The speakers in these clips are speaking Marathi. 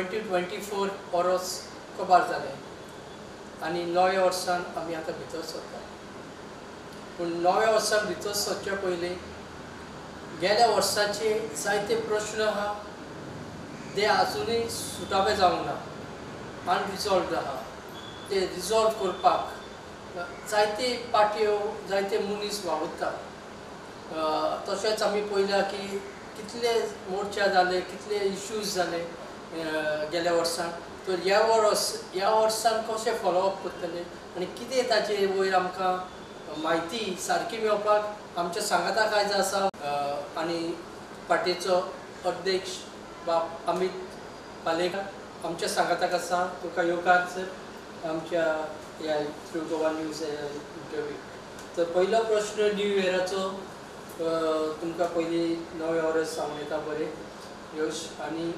2024 परस कबार जालें आनी नव्या वर्सान आमी आतां भितर सरता. पूण नव्या वर्सान भितर सरचे पयलीं गेल्या वर्साचे जायते प्रश्न आहा ते आजुनूय सुटावे जावंक ना, अनरिजॉल्वड आहा. ते रिजॉल्व करपाक जायते पार्ट्यो जायते मनीस वावुरता. तशेंच आमी पळयलां की कितले मोर्चा जाले, कितले इश्यूज जाले गेल्या वर्सान. तर ह्या वर्सान कशें फॉलोअप करतले आनी कितें ताचे वयर आमकां म्हायती सारकी मेळपाक आमच्या सांगाताक आयज आसा आनी पार्टीचो अध्यक्ष बाब अमित पालेकर आमच्या सांगाताक आसा. तुका येवकार सर आमच्या ह्या थ्रू गोवा न्यूज इंटरव्यू. तर पयलो प्रश्न न्यू इयराचो तुमकां पयलीं नवे वर्स जावन येता बरें यश. आनी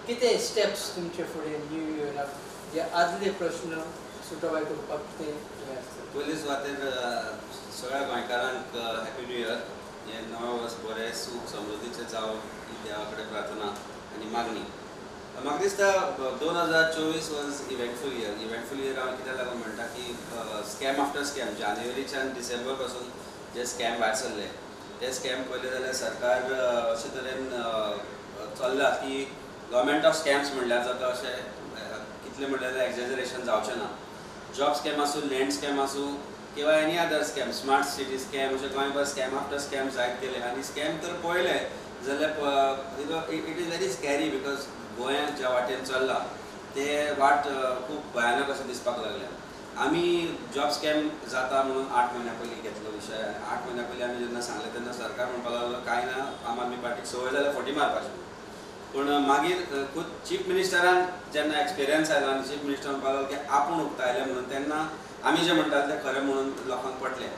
कितें स्टेप्स तुमचे फुडें न्यू इयराक जे आदले प्रश्न सुटवाय करपाक कितें हें आसता? पयले सुवातेर सगळ्या गोंयकारांक हॅपी न्यू इयर. हें नवें वर्स बरें सूख समृद्धीचें जावं ही देवा कडेन प्रार्थना आनी मागणी. म्हाका दिसता 2024 वॉज इव्हेंटफूल इयर हांव कित्याक लागून म्हणटा की स्कॅम आफ्टर स्कॅम जानेवारीच्यान डिसेंबर पासून जे स्कॅम भायर सरले ते स्कॅम पळयले जाल्यार सरकार अशे तरेन चल्ला की गव्हर्मेंट ऑफ स्कॅम्स म्हणल्यार जाता अशें कितले म्हणल्यार एक्झॅजरेशन जावचें ना. जॉब स्कॅम आसूं, लँड स्कॅम आसूं किंवा any other scam, smart city scam अशे गोंयभर स्कॅम आफ्टर स्कॅम जायत गेले. आनी स्कॅम तर पळयले जाल्यार it is very scary because गोंयांत ज्या वाटेन चल्ला ते वाट खूब भयानक अशें दिसपाक लागले. आमी जॉब स्कॅम जाता म्हणून 8 म्हयन्या पयलीं घेतलो विशय. 8 म्हयन्या पयलीं आमी जेन्ना सांगलें तेन्ना सरकार म्हणपाक लागलो कांय ना, आम आदमी पार्टीक संवय जाल्यार फटी मारपाची. पूण मागीर खूब चीफ मिनिस्टरान जेन्ना एक्सपिरियन्स आयलो आनी चीफ मिनिस्टर म्हणपाक लागलो की आपूण उक्तायलें म्हणून, तेन्ना आमी जें म्हणटात तें खरें म्हणून लोकांक पटलें.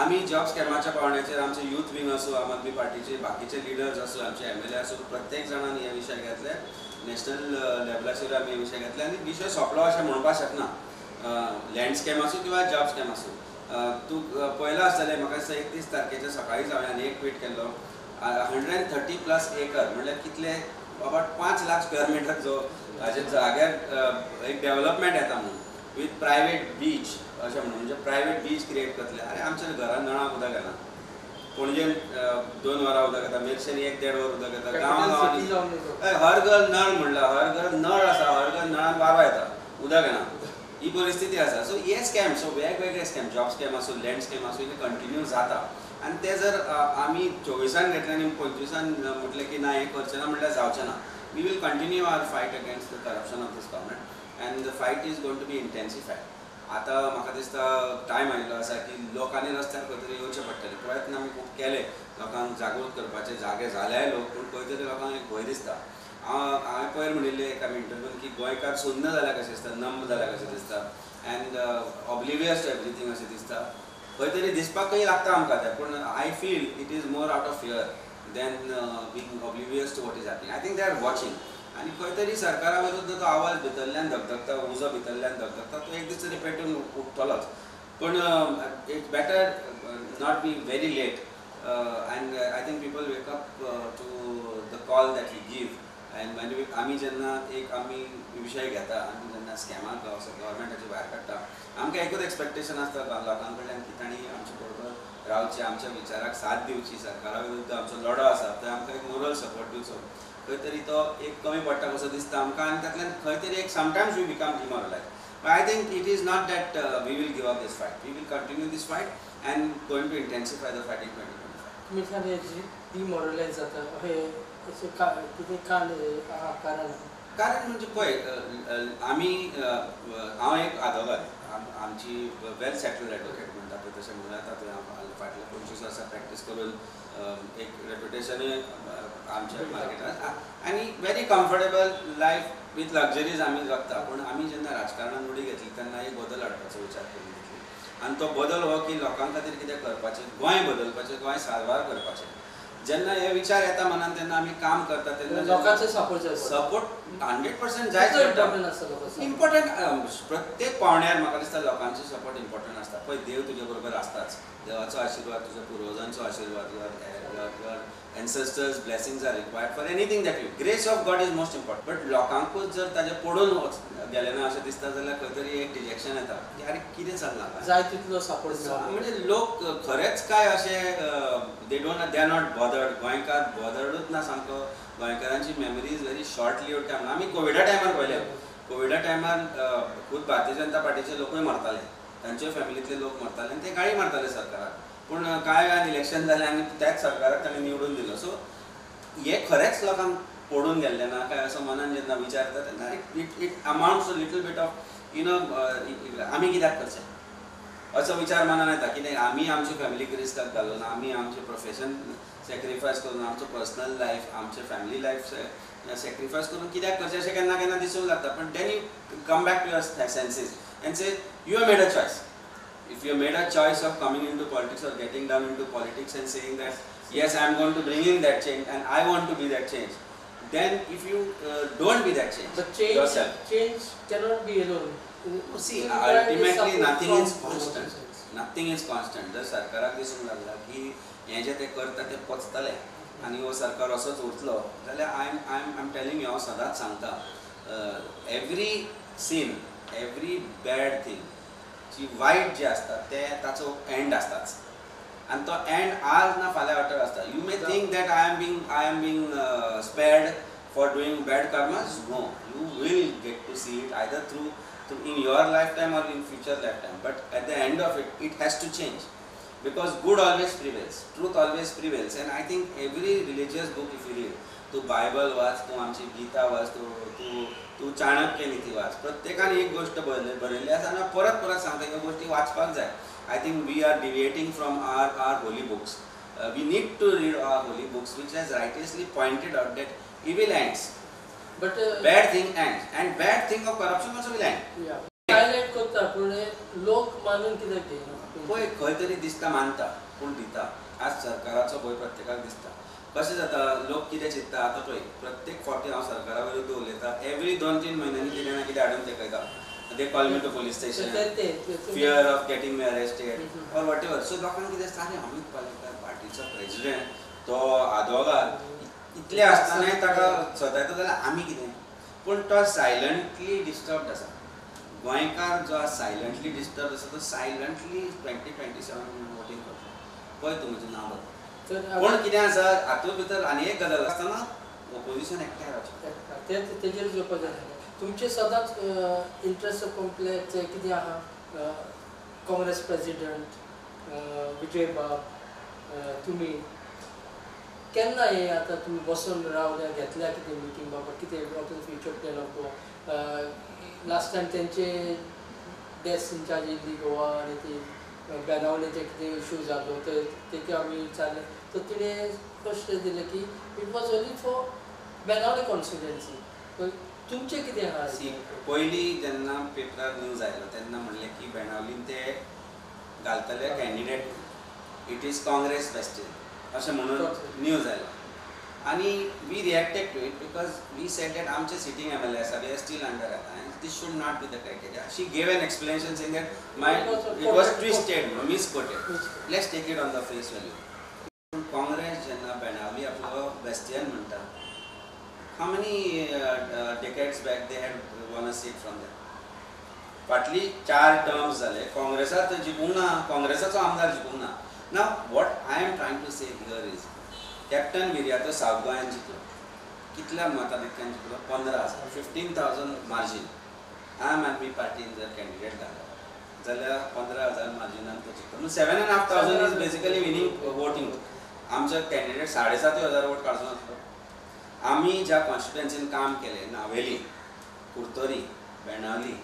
आमी जॉब स्कॅमाच्या पावंड्याचेर आमचे यूथ विंग आसूं, आम आदमी पार्टीचे बाकीचे लिडर्स आसूं, आमचे MLA आसूं, प्रत्येक जाणान हे विशय घेतले. नॅशनल लेवलाचेर आमी हे विशय घेतले आनी विशय सोंपलो अशें म्हणपाक शकना. लँड स्कॅम आसूं किंवा जॉब स्कॅम आसूं. तूं पळयलां आसतलें म्हाका दिसता 31 तारखेच्या सकाळींच हांवें एक ट्वीट केल्लो 130+ एकर म्हणल्यार कितले अबावट 5 लाख स्क्वेअर मिटर जो हाजे जाग्यार एक डेव्हलपमेंट येता म्हणून विथ प्रायवेट बीच अशें म्हणून म्हणजे प्रायवेट बीच क्रिएट करतले. अरे आमच्या घरान नळाक उदक येना. पणजेन 2 वरां उदक येता, मेरशेन 1-1.5 वर उदक येता. गांवांनी हर घर नळ म्हणला, हर घर नळ आसा, हर घर नळान वारो येता, उदक येना. ही परिस्थिती आसा. सो हे स्कॅम, सो वेगवेगळे स्कॅम, जॉब स्कॅम आसूं, लँड स्कॅम आसूं, हे कंटिन्यू जाता. आनी ते जर आमी 24 घेतले आनी 25 म्हटलें की ना हें करचें ना म्हणल्यार जावचें ना. We will continue our fight against the corruption of this government and the fight is going to be intensified. आतां म्हाका दिसता टायम आयिल्लो आसा की लोकांनी रस्त्यार खंय तरी येवचें पडटलें. प्रयत्न आमी खूब केले लोकांक जागृत करपाचे, जागे जाल्याय लोक, पूण खंय तरी लोकांक एक भंय दिसता. हांवें पयर म्हणिल्लें एका इंटरव्यून की गोंयकार सुन्न जाल्यार कशें दिसता, नंब जाल्यार कशें दिसता एंड ऑब्लिवियस टू एवरीथींग अशें दिसता. खंय तरी दिसपाकय लागता आमकां तें, पूण I feel it is more out of fear than being oblivious to what is happening. I think they are watching. आनी खंय तरी सरकारा विरुद्ध तो आवाज भितरल्यान धगधगता, उजो भितरल्यान धगधगता, तो एक दीस तरी पेटून उठतलोच. पूण it's better not be very late and I think people wake up to the call that we give. And मागीर आमी जेन्ना आमी विशय घेता, आमी जेन्ना स्कॅमाक गव्हर्मेंटाचे भायर काडटा, आमकां एकूच एक्सपेक्टेशन आसता लोकां कडल्यान की तांणी आमचे बरोबर रावचें, आमच्या विचाराक साथ दिवची. सरकारा विरुद्ध आमचो लढो आसा थंय आमकां एक मोरल सपोर्ट दिवचो. खंय तरी तो एक कमी पडटा कसो दिसता आमकां आनी तातूंतल्यान खंय तरी एक sometimes we become demoralise. But I think it is not that we will give up this fight. We will continue this fight and going to intensify the fight in 2025. तुमी सांगले डिमोरलायज जाता अशें कितें कारण म्हणजे पळय आमी हांव एक आदवोगाद, आमची वेल सेटल्ड एडवोकेट म्हणटा पळय तशें म्हणल्यार तातूंत फाटल्या 25 वर्सां प्रॅक्टीस करून एक रेप्युटेशनूय आमच्या मार्केटांत आनी very comfortable life with luxuries आमी जगता. पूण आमी जेन्ना राजकारणांत उडी घेतली तेन्ना एक बदल हाडपाचो विचार करून घेतली आनी तो बदल हो की लोकां खातीर कितें करपाचें, गोंय बदलपाचें, गोंय सारवार करपाचें. जेन्ना हे विचार येता मनान तेन्ना आमी काम करता तेन्ना लोकांचो सपोर्ट 100% जायच इम्पॉर्टंट आसता लोकांक इम्पॉर्टंट प्रत्येक पावण्यार म्हाका दिसता लोकांचो सपोर्ट इम्पॉर्टंट आसता पळय देव तुजे बरोबर आसताच देवाचो आशिर्वाद तुज्या पुर्वजांचो आशिर्वाद your ancestors blessings are required for anything that you grace of God is most important but लोकांकूच जर ताजे पडून गेले ना अशें दिसता जाल्यार खंय तरी एक डिजेक्शन येता की अरे कितें चल्लां जाय तितलो सपोर्ट म्हणजे लोक खरेंच काय अशें दे आर नॉट बॉदर्ड गोंयकार बॉदर्डूच ना सामको गोंयकारांची memory is very short lived time आमी कोविडा टायमार पळयलें कोविडा टायमार खूब भारतीय जनता पार्टीचे लोकूय मरताले तांचे फॅमिलीतले लोक मरताले आनी ते गाळी मारताले सरकाराक पूण कांय वेळान इलेक्शन जालें आनी त्याच सरकाराक ताणें निवडून दिलो सो हे खरेंच लोकांक पडून गेल्लें ना काय असो मनान जेन्ना विचार येता तेन्ना it amounts to little bit of you know आमी कित्याक करचें असो विचार मनान येता कित्याक आमी आमची फॅमिलीक रिस्काक घालून आमी आमचें प्रोफेशन सॅक्रिफायस करून आमचो पर्सनल लायफ आमचें फॅमिली लायफ सॅक्रिफायस करून कित्याक करचें अशें केन्ना केन्ना दिसूंक लागता पण then you come back to your senses and say you have made a choice if you made a choice of coming into politics or getting down into politics and saying that yes I am going to bring in that change and I want to be that change then if you don't be that change but change cannot be alone see ultimately nothing is constant जर सरकाराक दिसूंक लागला की हे जे ते करता ते पचतले आनी हो सरकार असोच उरतलो जाल्यार आय एम टेलिंग यू हांव सदांच सांगता every sin every bad thing जी वायट जे आसता ते ताचो एंड आसताच आनी तो एंड आज ना फाल्यां वाटेर आसता you may think that I am being spared for doing bad karmas no you will get to see it either through in your lifetime or in future lifetime but at the end of it has to change because good always prevails truth always prevails and I think every religious book if you read तू बायबल वाच तू आमची गीता वाच तू चाणक्य नीती वाच प्रत्येकान एक गोष्ट बरयल्ली आसा आनी परत परत सांगता ह्यो गोष्टी वाचपाक जाय I think we are deviating from our holy books we need to read our holy books which has righteously pointed out that evil ends but bad thing ends and bad thing of corruption also will end highlight करता पूण लोक मानून कित्याक घेयना पळय खंय तरी दिसता मानता पूण दिता आज सरकाराचो भंय प्रत्येकाक दिसता कशें जाता लोक कितें चिंतता आतां पळय प्रत्येक फावटी हांव सरकारा विरुद्ध उलयता एवरी 2-3 म्हयन्यांनी कितें ना कितें हाडून तेकयता they call me to police station fear of getting me arrested or whatever so लोकांक कितें दिसता अरे अमित पालेकर पार्टीचो प्रेसिडेंट तो आदवोगाद इतले आसतानाय ताका सतायता जाल्यार आमी कितें पूण तो सायलंटली डिस्टर्ब्ड आसा गोंयकार जो सायलंटली डिस्टर्ब आसा तो सायलंटली 2027 वोटींग करता पळय तूं म्हजें नांव बदल पूण कितें आसा हातूंत भितर आनी एक गजाल आसतना ओपोजिशन एकठांय रावचें तेजेर घेवपाक जाय तुमचे सदांच इंट्रस्ट कॉम्प्लेक्स कितें आहा काँग्रेस प्रेसिडेंट विजय बाब तुमी केन्ना हे आतां तुमी बसून रावल्या घेतल्या कितें मिटींग बाबा कितें future plan of last time तेंचे डेस्क इन्चार्ज येयल्ली गोवा आनी ती बेनावलेचे कितें इश्यू जालो तेका आमी विचारले तर तिणें स्पश्ट दिलें की it was only for Benaulim constituency तुमचें कितें आहा पयलीं जेन्ना पेपरार न्यूज आयलो तेन्ना म्हणलें की बेनावलीन ते घालतले candidate it is Congress bastion अशें म्हणून न्यूज आयलो आनी we reacted to it because we said that आमचे सिटींग MLA आसा वी आर स्टील अंडर आतां and this should not be the criteria she gave an explanation saying that my it was twisted misquoted let's take it on the face value Congress जेन्ना बेनावली आपलो बेस्टियन म्हणटा how many decades back they had won a seat from that फाटली 4 टर्म्स जाले काँग्रेसात जिखूंक ना काँग्रेसाचो आमदार जिखूंक ना Now, what I am trying to say here is, captain Viriato south गोंयान जिखलो कितल्या मताधिक्यान जिखलो 15,000 15,000 मार्जीन आम आदमी पार्टीन जर कॅन्डिडेट घालो जाल्यार 15,000 मार्जिनान तो जिखलो 7,500 इज बेसिकली विनींग वोटींग आमचो कॅन्डिडेट 7,500 वोट काडचो नासलो आमी ज्या कॉन्स्टिट्युएन्सीन काम केलें नावेली कुर्तोरी बेणावली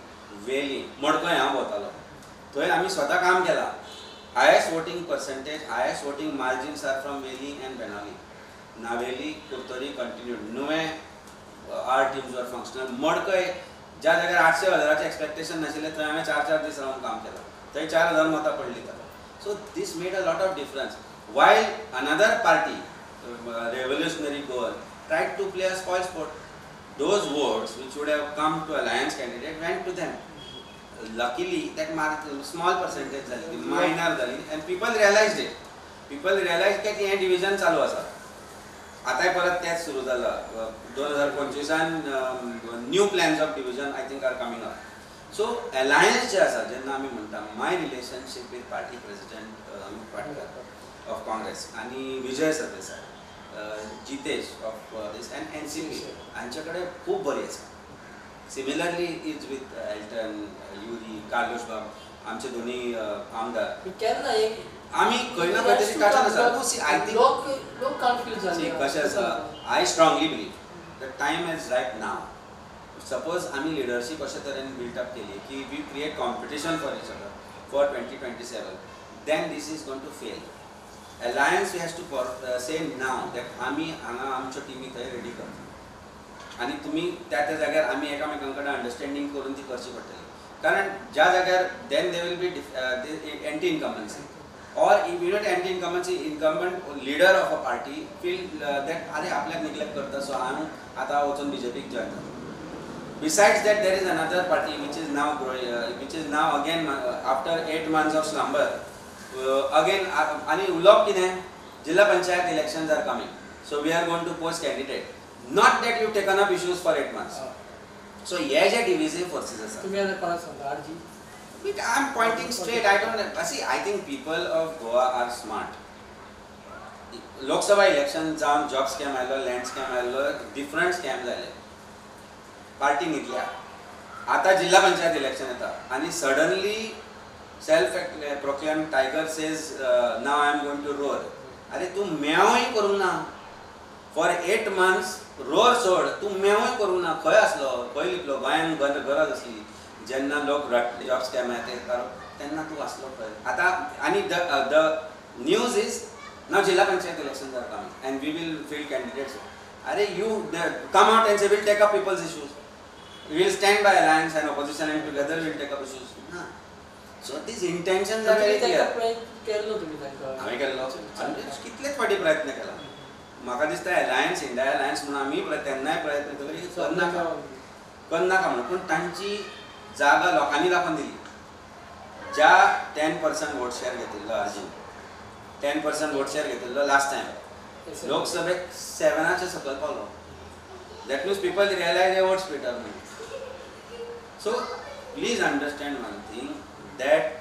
वेली मडकय हांव भोंवतालो थंय आमी स्वता काम केलां highest voting percentage, highest voting margins are from Veli and Benali. Naveli, Kurtori continued. Nuve, our teams were functional. Modkai, ज्या जाग्यार 800,000 एक्सपेक्टेशन नाशिल्ले थंय हांवें 4 दीस रावन काम केलां थंय 4,000 मतां पडलीं ताका so this made a lot of difference while another party Revolutionary Goan tried to play a spoil sport those votes which would have come to alliance candidate went to them. Luckily that small percentage झाली, minor झाली, and people realized it. People realized की हे division चालू आसा. आता परत त्याच सुरू झालं. 2025 new plans of division I think are coming up. So alliance जे आसा जेन्ना आमी म्हणटा my relationship with party president Amit Patkar of Congress आणि Vijay Sardesai, Jitesh of this and NCP हांचे कडेन खूब बरी आसा. Similarly is with Elton, Yuri, Carlos bab, आमचे दोन्ही आमदार. केन्ना एक आम्ही खंय ना खंय तरी काढून आसा. आय थिंक लोक कन्फ्यूज झाले. कशें आसा, I strongly believe the time is right now. Suppose आमी लिडरशीप अशे तरेन बिल्डअप केली की we create competition for each other for 2027, then this is going to fail. Alliance has to say now that आमी हांगा आमच्यो टिमी थंय रेडी करता आनी तुमी त्या त्या जाग्यार आमी एकामेकां कडेन अंडरस्टँडींग करून ती करची पडटली. कारण ज्या जाग्यार then they will be anti incumbency or immediate anti-incumbency incumbent leader of a party feel that अरे आपल्याक neglect करता, so हांव आतां वचून BJP join जाता. Besides that, there is another party which is now growing, which is now again after 8 months of slumber again आणि उलोवप कितें, जिल्हा panchayat elections are coming, so we are going to post candidate, not that you taken up issues for 8 months. So हे जे divisive forces आसा. तुम्ही आता कोणाक सांगता RG? I'm pointing straight. I don't see. I think people of Goa are smart. Lok Sabha election जावन job scam आयलो, land scam आयलो, different scams आयले. Party निघल्या. आता जिल्हा पंचायत election येता आणि suddenly self-proclaimed tiger says now I am going to roar. अरे तू मेवय करूं ना. For 8 months roar सोड. तू मेवय करूं ना. खंय आसलो? खंय लिपलो? गोंयान गरज आसली. जेन्ना लोक जॉब स्कॅम येता तेन्ना तूं आसलो खंय. आतां आनी the news is now zilla panchayat elections are coming and we will field candidates. अरे you come out and say will take up people's issues, we will stand by alliance and opposition and together will take up issues. So these intentions are very clear. केल्लो तुमी तांकां? हांवें केल्लो कितलेच फावटी प्रयत्न केला. म्हाका दिसता अलायन्स, इंडिया अलायन्स म्हणून आमी तेन्नाय प्रयत्न केलो करनाका म्हणून, पूण तांची जागा लोकांनी दाखोवन दिली. ज्या 10% वोट शेअर घेतिल्लो अर्जुन, 10% वोट शेअर घेतिल्लो लास्ट टायम लोकसभेक 7च्या सकयल पावलो. दॅट मीन्स पीपल रियलायज हे वोट स्प्लिटर म्हणून. So please understand one thing that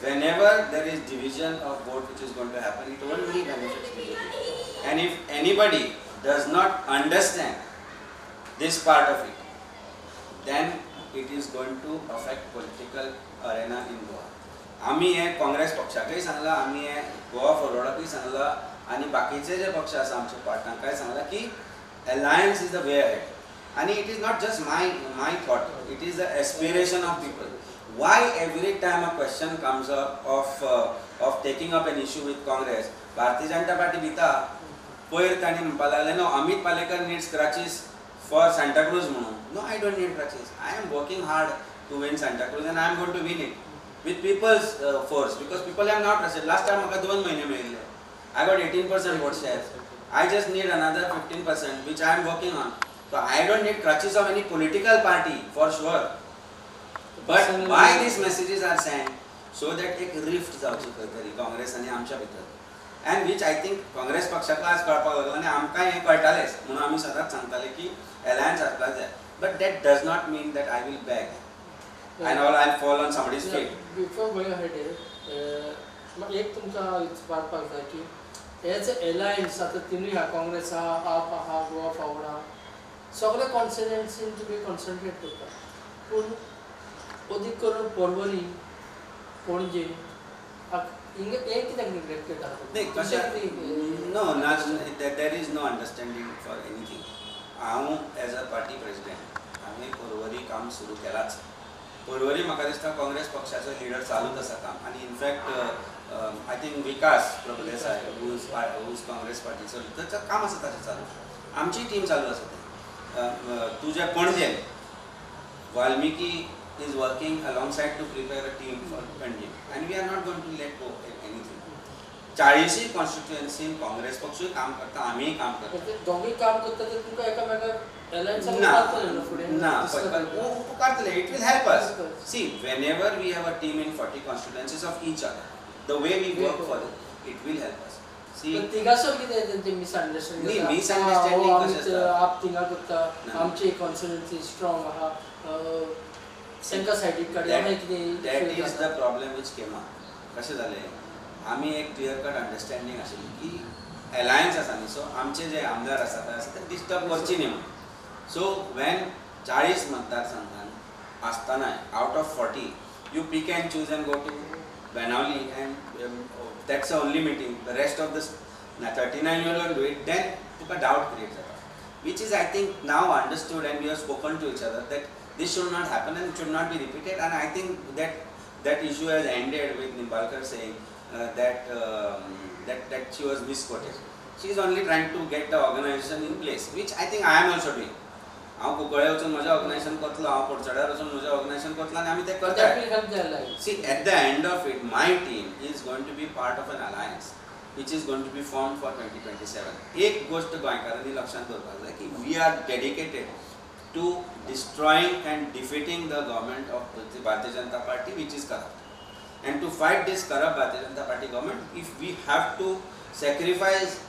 whenever there is division of vote which is going to happen, it only benefits BJP. And if anybody does not understand this part of it, then it is going to affect political arena in Goa. आम्ही हे काँग्रेस पक्षाकय सांगला, आम्ही हे गोवा फॉरवर्डाकय सांगला आणि बाकीचे जे पक्ष आसा आमच्या पार्टनरकाय सांगला की alliance is the way ahead. आणि it is not just my thought, it is the aspiration of people. Why every time a question comes up of taking up an issue with Congress, Bharatiya Janata Party भिता पयर ताणी म्हणपाक लागले no Amit Palekar needs crutches for Santa Cruz म्हणून. No, I don't need crutches. I am working hard to win Santa Cruz and I am going to win it with people's force because people have not trusted. Last time म्हाका 2 महिने मेळिल्ले. I got 18% vote share. I just need another 15% which I am working on. So I don't need crutches of any political party for sure. But why these messages are sent? So that एक rift जावची खंय तरी काँग्रेस आनी आमच्या भितर, and which I think Congress पक्षाक आज कळपाक लागला आनी आमकांय हें कळटालेंच म्हणून आमी सदांच सांगताले की अलायन्स आसपाक जाय. But that does not mean that I will beg and all I'll fall on somebody's feet. Before going ahead, एक तुमकां विचारपाक जाय की हे जे अलायन्स आतां तिनूय आहा, काँग्रेस आहा, आप आहा, गोवा फॉरवर्ड आहा, सगळे कॉन्स्टिट्युएन्सीन तुमी कॉन्सन्ट्रेट करता, पूण अदीक करून पर्वरी, पणजे हिंगा हे कित्याक निग्लेक्ट करता? No, there is no understanding for anything. हांव एज अ पार्टी प्रेसिडेंट हांवें पर्वरी काम सुरू केलाच. पर्वरी म्हाका दिसता काँग्रेस पक्षाचो लिडर चालूच आसा काम. आनी in fact I think Vikas Prabhudesai whose Congress पार्टीचो लिडर काम आसा ताचें चालू. आमची टीम चालू आसा. तुजे पणजे Valmiki is working alongside to prepare a team for Panjim, and we are not going to let go anything. 40 constituency Congress पक्षूय काम करता, आम्हीय काम करता. दोघी काम करता ते तुमकां एकामेकाक एलायन्स ना काडटले न्हू फुडें ना discuss करपाक. उपकारतले it will help us Help us. See whenever we have a team in 40 constituencies of each other the way we work for it will help us see पण तिगासो कितें तेंचे मिसअंडरस्टँडिंग न्ही, misunderstanding कशें आसता? आप थिंगा करता ना. आमची कॉन्स्टिट्युएन्सी स्ट्रॉंग आहा तांकां सायडीक काडया that, कितें that feel is जाता. the problem which came up कशें जालें आमी एक क्लियर कट अंडरस्टँडिंग आशिल्ली की अलायन्स आसा न्ही सो आमचे जे आमदार आसा पळय आसा ते डिस्टर्ब करची न्ही म्हणून सो वेन 40 मतदारसंघान आसतना out of 40 you pick and choose and go to Banavli and that's the only meeting the rest of this 39 you will do it then took a doubt creates जाता which is I think now understood and we have spoken to each other that this should not happen and it should not be repeated and I think that issue has ended with Nimbalkar saying that she was misquoted. She is only trying to get the organization in place, which I think I am also doing. हांव कुंकळे वचून म्हजें ऑर्गनायझेशन करतलो हांव पोरचड्यार वचून म्हजें ऑर्गनायझेशन करतलो आनी आमी तें That करतात will help the alliance. See, at the end of it, my team is going to be part of an alliance which is going to be formed for 2027. एक गोष्ट गोंयकारांनी लक्षात दवरपाक जाय की we are dedicated to destroying and defeating the government of the Bharatiya Janata Party which is corrupt. And to fight this corrupt Bharatiya Janata Party government, if we have to sacrifice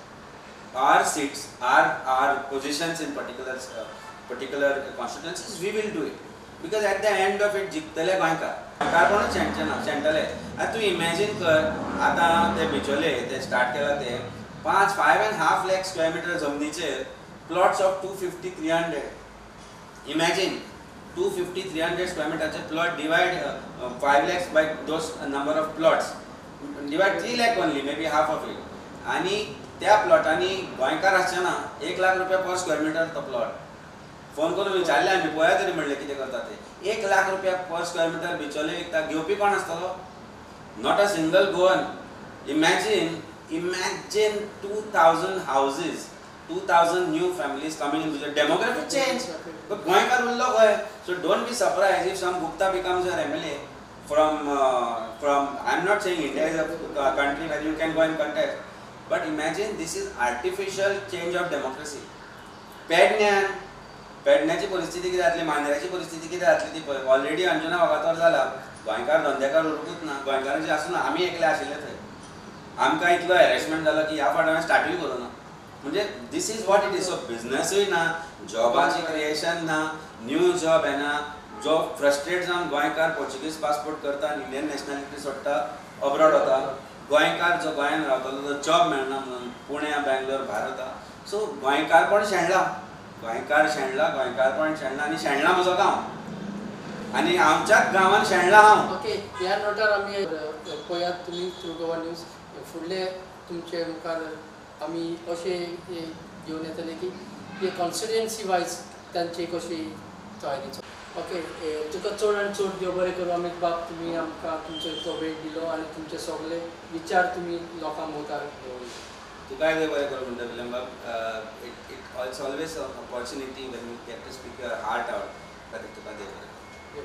our seats, our positions in particular constituencies, we will do it. Because at the end of it, जिखतले गोंयकार कोणूच शेणटले आतां तूं इमॅजीन कर आतां ते बिचोले ते स्टार्ट केला ते 5.5 lakh square meter जमनीचेर plots of 250-300 imagine 250-300 square meter plot divide 5 lakhs by those number of plots divide 3 lakh only maybe half of it आणि त्या प्लॉटांनी गोंयकार आसचे ना 1 लाख रुपया पर स्क्वेअर मिटर तो प्लॉट फोन करून विचारले आमी पळया तरी म्हणलें कितें करता ते 1 लाख रुपया पर स्क्वेअर मिटर बिचोले विकता घेवपी कोण आसतलो not a single Goan imagine 2000 houses 2000 new families coming into the demographic change but goinkar ullo goy so don't be surprised if some Gupta becomes your MLA from I'm not saying India is a country where you can go and contest but imagine this is artificial change of democracy पेडण्याची परिस्थिती कितें जातली मांद्र्याची परिस्थिती कितें जातली ती पळय ऑलरेडी अंजुना वागातोर जाला गोंयकार धंदेकार उरकूच ना गोंयकारांची आसूं ना आमी एकले आशिल्ले थंय आमकां इतलो हॅरेसमेंट जालो की ह्या फावट हांवें स्टार्टूय करूं ना म्हणजे this is what it is so बिजनसूय ना जॉबाची क्रिएशन ना न्यू जॉब येना जो फ्रस्ट्रेट जावन गोंयकार पोर्चुगीज पासपोर्ट करता आनी इंडियन नॅशनॅलिटी सोडटा अब्रॉड वता गोंयकार जो गोंयान रावतलो तो जॉब मेळना म्हणून पुण्या बँगलोर भायर वता सो गोंयकारपण शेणला गोंयकार शेणला गोंयकारपण शेणला आनी शेणला म्हजो गांव आनी आमच्याच गांवान शेणला हांव ओके ह्या नोटार आमी पळयात तुमी थ्रू गोवा न्यूज फुडले तुमचे मुखार आमी अशें घेवन येतले की हे कॉन्स्टिट्युएन्सी वायज तांची कशी तयारीचो ओके तुका चड आनी चड देव बरें करूं अमित बाब तुमी आमकां तुमचो इतलो वेळ दिलो आनी तुमचे सगळे विचार तुमी लोकांक मुखार घेवन तुकाय देव बरें करूं म्हणटा विल्यम बाब it's always opportunity when you get to speak your heart out खातीर तुका देव बरें